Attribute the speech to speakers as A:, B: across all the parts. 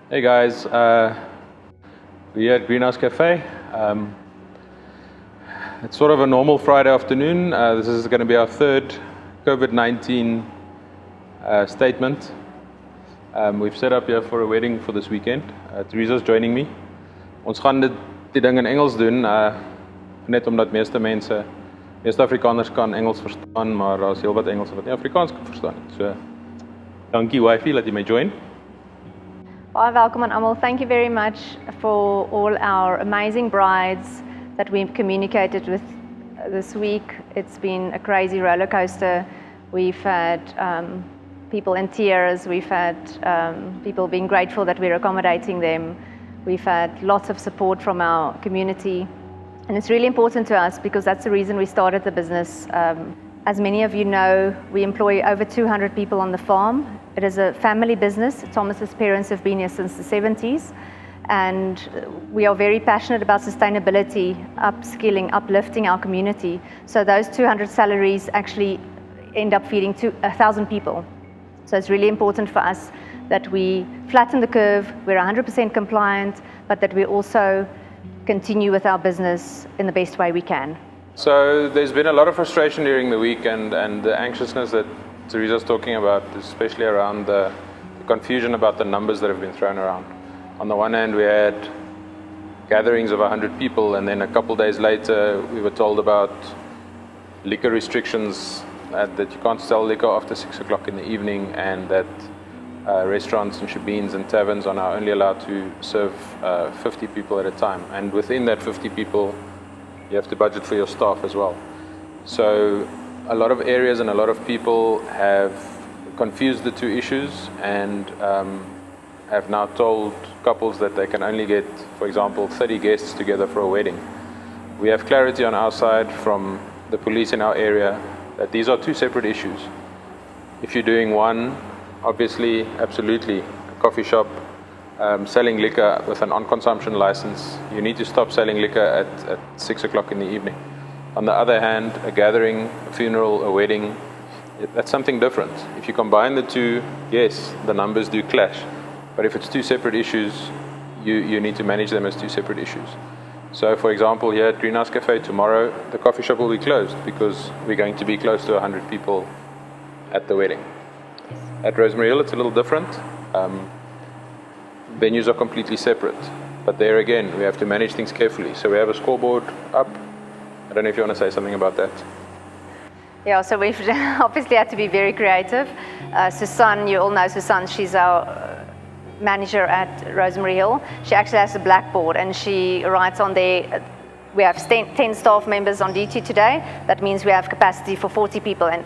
A: Hey guys, we're here at Greenhouse Cafe. It's sort of a normal Friday afternoon. This is going to be our third COVID-19 statement. We've set up here for a wedding for this weekend. Theresa's joining me. Ons gaan die ding in Engels doen, net omdat meeste Afrikaners kan Engels verstaan, maar daar's heel wat Engelse wat nie Afrikaans kan verstaan nie. So, dankie wifey dat jy my join.
B: Hi, welcome on Amal. Thank you very much for all our amazing brides that we've communicated with this week. It's been a crazy roller coaster. We've had people in tears. We've had people being grateful that we're accommodating them. We've had lots of support from our community. And it's really important to us because that's the reason we started the business. As many of you know, we employ over 200 people on the farm. It is a family business. Thomas's parents have been here since the 70s. And we are very passionate about sustainability, upskilling, uplifting our community. So those 200 salaries actually end up feeding 1,000 people. So it's really important for us that we flatten the curve, we're 100% compliant, but that we also continue with our business in the best way we can.
A: So there's been a lot of frustration during the week and the anxiousness that Theresa's talking about, especially around the confusion about the numbers that have been thrown around. On the one hand, we had gatherings of 100 people, and then a couple days later, we were told about liquor restrictions, that you can't sell liquor after 6 o'clock in the evening, and that restaurants and shebeens and taverns are now only allowed to serve 50 people at a time. And within that 50 people, you have to budget for your staff as well. So a lot of areas and a lot of people have confused the two issues and have now told couples that they can only get, for example, 30 guests together for a wedding. We have clarity on our side from the police in our area that these are two separate issues. If you're doing one, obviously, absolutely, a coffee shop selling liquor with an on-consumption license, you need to stop selling liquor at 6 o'clock in the evening. On the other hand, a gathering, a funeral, a wedding, that's something different. If you combine the two, yes, the numbers do clash. But if it's two separate issues, you need to manage them as two separate issues. So, for example, here at Greenhouse Cafe tomorrow, the coffee shop will be closed because we're going to be close to 100 people at the wedding. At Rosemary Hill, it's a little different. Venues are completely separate. But there again, we have to manage things carefully. So we have a scoreboard up. I don't know if you want to say something about that.
B: Yeah, so we've obviously had to be very creative. Susan, you all know Susan, she's our manager at Rosemary Hill. She actually has a blackboard and she writes on there, we have 10 staff members on duty today. That means we have capacity for 40 people, and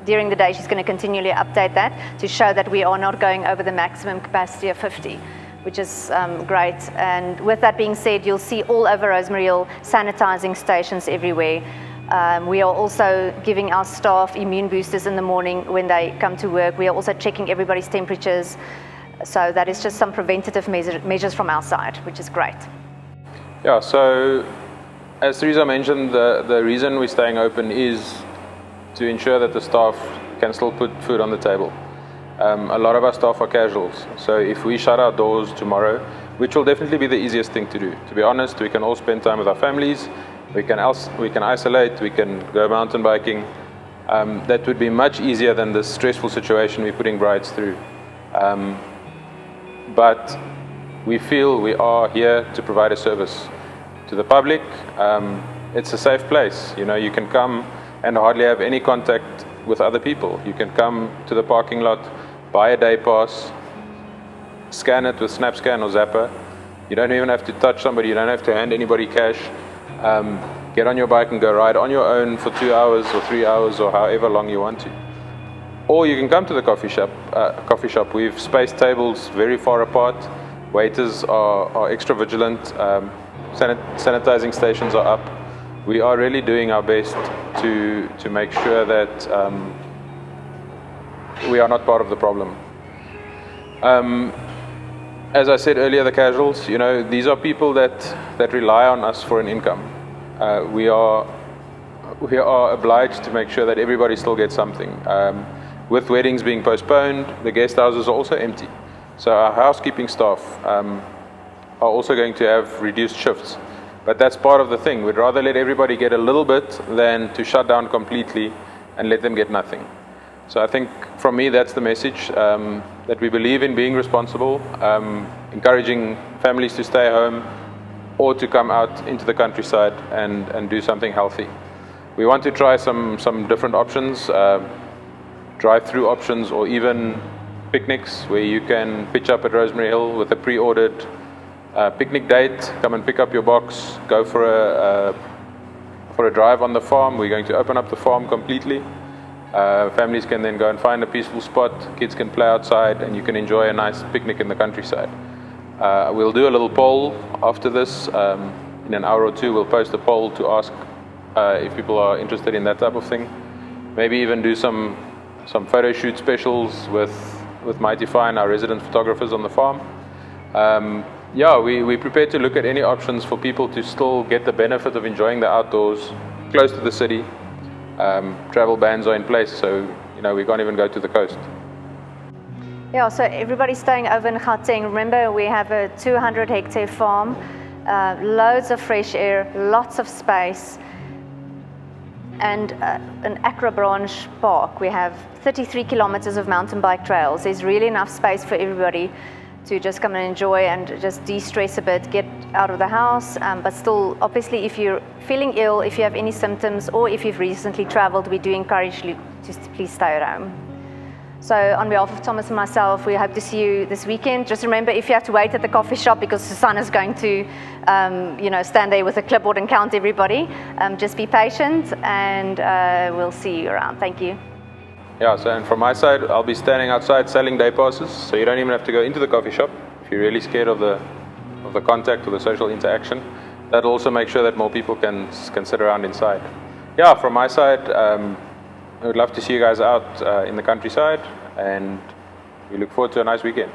B: during the day she's going to continually update that to show that we are not going over the maximum capacity of 50, which is great. And with that being said, you'll see all over Rosemary Hill sanitizing stations everywhere. We are also giving our staff immune boosters in the morning when they come to work. We are also checking everybody's temperatures. So that is just some preventative measures from our side, which is great.
A: Yeah, so as Theresa mentioned, the reason we're staying open is to ensure that the staff can still put food on the table. A lot of our staff are casuals, so if we shut our doors tomorrow, which will definitely be the easiest thing to do. To be honest, we can all spend time with our families, we can isolate, we can go mountain biking. That would be much easier than the stressful situation we're putting brides through. But we feel we are here to provide a service to the public. It's a safe place. You know, you can come and hardly have any contact with other people. You can come to the parking lot, buy a day pass, scan it with SnapScan or Zapper. You don't even have to touch somebody, you don't have to hand anybody cash. Get on your bike and go ride on your own for 2 hours or 3 hours or however long you want to. Or you can come to the coffee shop. We've spaced tables very far apart. Waiters are extra vigilant. Sanitizing stations are up. We are really doing our best to make sure that we are not part of the problem. As I said earlier, the casuals, you know, these are people that rely on us for an income. We are obliged to make sure that everybody still gets something. With weddings being postponed, the guest houses are also empty. So our housekeeping staff are also going to have reduced shifts. But that's part of the thing. We'd rather let everybody get a little bit than to shut down completely and let them get nothing. So I think from me that's the message, that we believe in being responsible, encouraging families to stay home or to come out into the countryside and do something healthy. We want to try some different options, drive-through options, or even picnics where you can pitch up at Rosemary Hill with a pre-ordered picnic date, come and pick up your box, go for a drive on the farm. We're going to open up the farm completely. Families can then go and find a peaceful spot, kids can play outside, and you can enjoy a nice picnic in the countryside. We'll do a little poll after this. In an hour or two, we'll post a poll to ask if people are interested in that type of thing. Maybe even do some photo shoot specials with Mighty Fine, our resident photographers on the farm. We're prepared to look at any options for people to still get the benefit of enjoying the outdoors close to the city. Travel bans are in place, so we can't even go to the coast.
B: Yeah, so everybody's staying over in Gauteng. Remember, we have a 200-hectare farm, loads of fresh air, lots of space, and an Accra branch park. We have 33 kilometers of mountain bike trails. There's really enough space for everybody to just come and enjoy and just de-stress a bit, get out of the house, but still, obviously, if you're feeling ill, if you have any symptoms, or if you've recently traveled, we do encourage you to please stay at home. So on behalf of Thomas and myself, we hope to see you this weekend. Just remember, if you have to wait at the coffee shop because Susanna's going to stand there with a clipboard and count everybody, just be patient, and we'll see you around. Thank you.
A: Yeah, so and from my side, I'll be standing outside selling day passes, so you don't even have to go into the coffee shop if you're really scared of the contact or the social interaction. That'll also make sure that more people can sit around inside. Yeah, from my side, I would love to see you guys out in the countryside, and we look forward to a nice weekend.